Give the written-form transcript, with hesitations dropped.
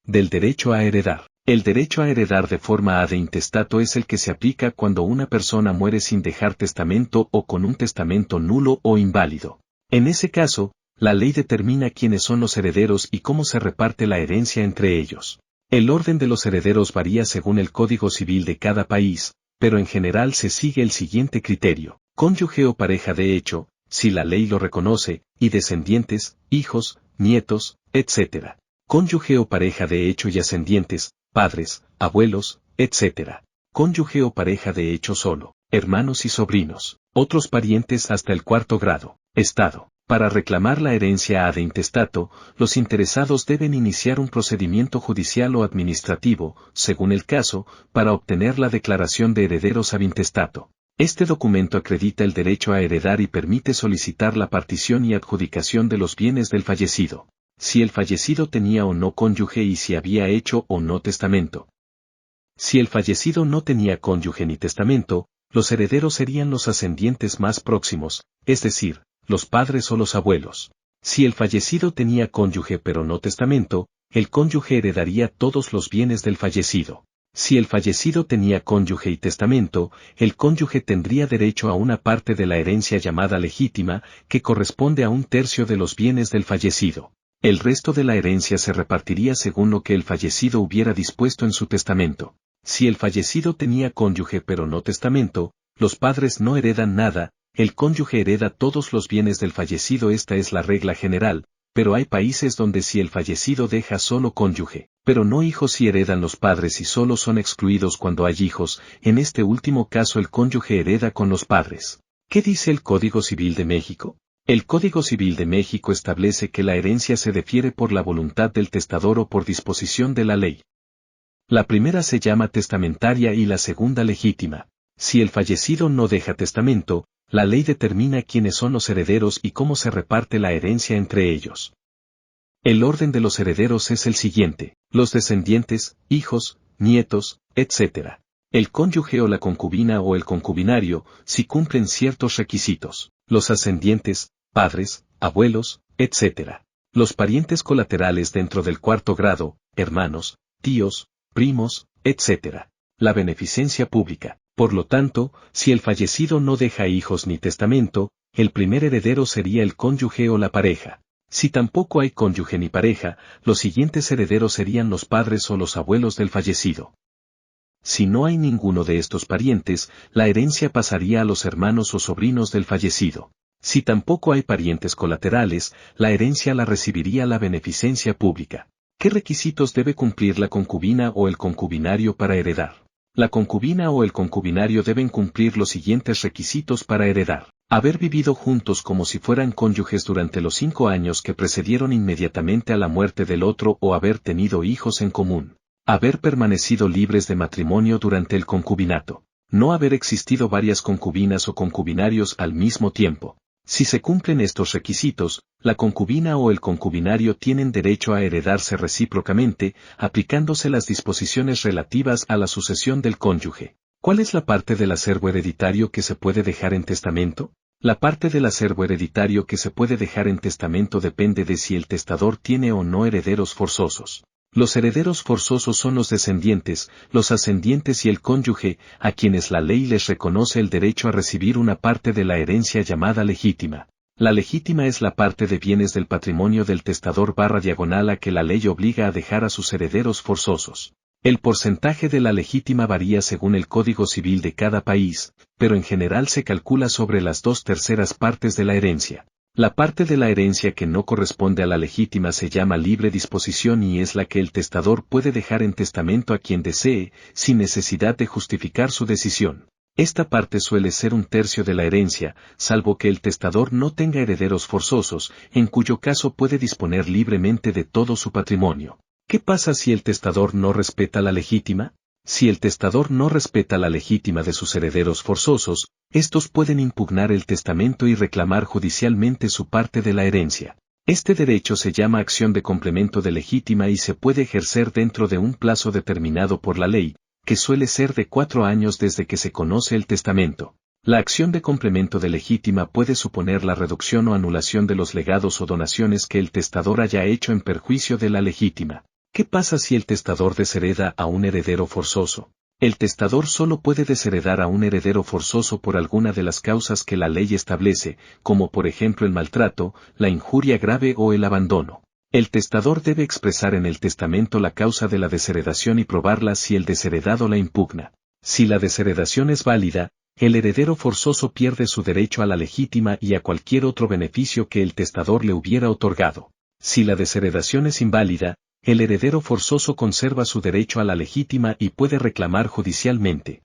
Del derecho a heredar. El derecho a heredar de forma ad intestato es el que se aplica cuando una persona muere sin dejar testamento o con un testamento nulo o inválido. En ese caso, la ley determina quiénes son los herederos y cómo se reparte la herencia entre ellos. El orden de los herederos varía según el Código Civil de cada país, pero en general se sigue el siguiente criterio: cónyuge o pareja de hecho, si la ley lo reconoce, y descendientes, hijos, nietos, etc. Cónyuge o pareja de hecho y ascendientes, padres, abuelos, etc. Cónyuge o pareja de hecho solo, hermanos y sobrinos, otros parientes hasta el cuarto grado. Estado. Para reclamar la herencia ad intestato, los interesados deben iniciar un procedimiento judicial o administrativo, según el caso, para obtener la declaración de herederos ab intestato. Este documento acredita el derecho a heredar y permite solicitar la partición y adjudicación de los bienes del fallecido. Si el fallecido tenía o no cónyuge y si había hecho o no testamento. Si el fallecido no tenía cónyuge ni testamento, los herederos serían los ascendientes más próximos, es decir, los padres o los abuelos. Si el fallecido tenía cónyuge pero no testamento, el cónyuge heredaría todos los bienes del fallecido. Si el fallecido tenía cónyuge y testamento, el cónyuge tendría derecho a una parte de la herencia llamada legítima, que corresponde a un tercio de los bienes del fallecido. El resto de la herencia se repartiría según lo que el fallecido hubiera dispuesto en su testamento. Si el fallecido tenía cónyuge pero no testamento, los padres no heredan nada, el cónyuge hereda todos los bienes del fallecido. Esta es la regla general, pero hay países donde si el fallecido deja solo cónyuge, pero no hijos y heredan los padres y solo son excluidos cuando hay hijos, en este último caso el cónyuge hereda con los padres. ¿Qué dice el Código Civil de México? El Código Civil de México establece que la herencia se difiere por la voluntad del testador o por disposición de la ley. La primera se llama testamentaria y la segunda legítima. Si el fallecido no deja testamento, la ley determina quiénes son los herederos y cómo se reparte la herencia entre ellos. El orden de los herederos es el siguiente: los descendientes, hijos, nietos, etc. El cónyuge o la concubina o el concubinario, si cumplen ciertos requisitos. Los ascendientes, padres, abuelos, etc. Los parientes colaterales dentro del cuarto grado, hermanos, tíos, primos, etc. La beneficencia pública. Por lo tanto, si el fallecido no deja hijos ni testamento, el primer heredero sería el cónyuge o la pareja. Si tampoco hay cónyuge ni pareja, los siguientes herederos serían los padres o los abuelos del fallecido. Si no hay ninguno de estos parientes, la herencia pasaría a los hermanos o sobrinos del fallecido. Si tampoco hay parientes colaterales, la herencia la recibiría la beneficencia pública. ¿Qué requisitos debe cumplir la concubina o el concubinario para heredar? La concubina o el concubinario deben cumplir los siguientes requisitos para heredar: haber vivido juntos como si fueran cónyuges durante los 5 años que precedieron inmediatamente a la muerte del otro o haber tenido hijos en común; haber permanecido libres de matrimonio durante el concubinato; no haber existido varias concubinas o concubinarios al mismo tiempo. Si se cumplen estos requisitos, la concubina o el concubinario tienen derecho a heredarse recíprocamente, aplicándose las disposiciones relativas a la sucesión del cónyuge. ¿Cuál es la parte del acervo hereditario que se puede dejar en testamento? La parte del acervo hereditario que se puede dejar en testamento depende de si el testador tiene o no herederos forzosos. Los herederos forzosos son los descendientes, los ascendientes y el cónyuge, a quienes la ley les reconoce el derecho a recibir una parte de la herencia llamada legítima. La legítima es la parte de bienes del patrimonio del testador / a que la ley obliga a dejar a sus herederos forzosos. El porcentaje de la legítima varía según el Código Civil de cada país, pero en general se calcula sobre las 2/3 partes de la herencia. La parte de la herencia que no corresponde a la legítima se llama libre disposición y es la que el testador puede dejar en testamento a quien desee, sin necesidad de justificar su decisión. Esta parte suele ser 1/3 de la herencia, salvo que el testador no tenga herederos forzosos, en cuyo caso puede disponer libremente de todo su patrimonio. ¿Qué pasa si el testador no respeta la legítima? Si el testador no respeta la legítima de sus herederos forzosos, estos pueden impugnar el testamento y reclamar judicialmente su parte de la herencia. Este derecho se llama acción de complemento de legítima y se puede ejercer dentro de un plazo determinado por la ley, que suele ser de 4 años desde que se conoce el testamento. La acción de complemento de legítima puede suponer la reducción o anulación de los legados o donaciones que el testador haya hecho en perjuicio de la legítima. ¿Qué pasa si el testador deshereda a un heredero forzoso? El testador solo puede desheredar a un heredero forzoso por alguna de las causas que la ley establece, como por ejemplo el maltrato, la injuria grave o el abandono. El testador debe expresar en el testamento la causa de la desheredación y probarla si el desheredado la impugna. Si la desheredación es válida, el heredero forzoso pierde su derecho a la legítima y a cualquier otro beneficio que el testador le hubiera otorgado. Si la desheredación es inválida, el heredero forzoso conserva su derecho a la legítima y puede reclamar judicialmente.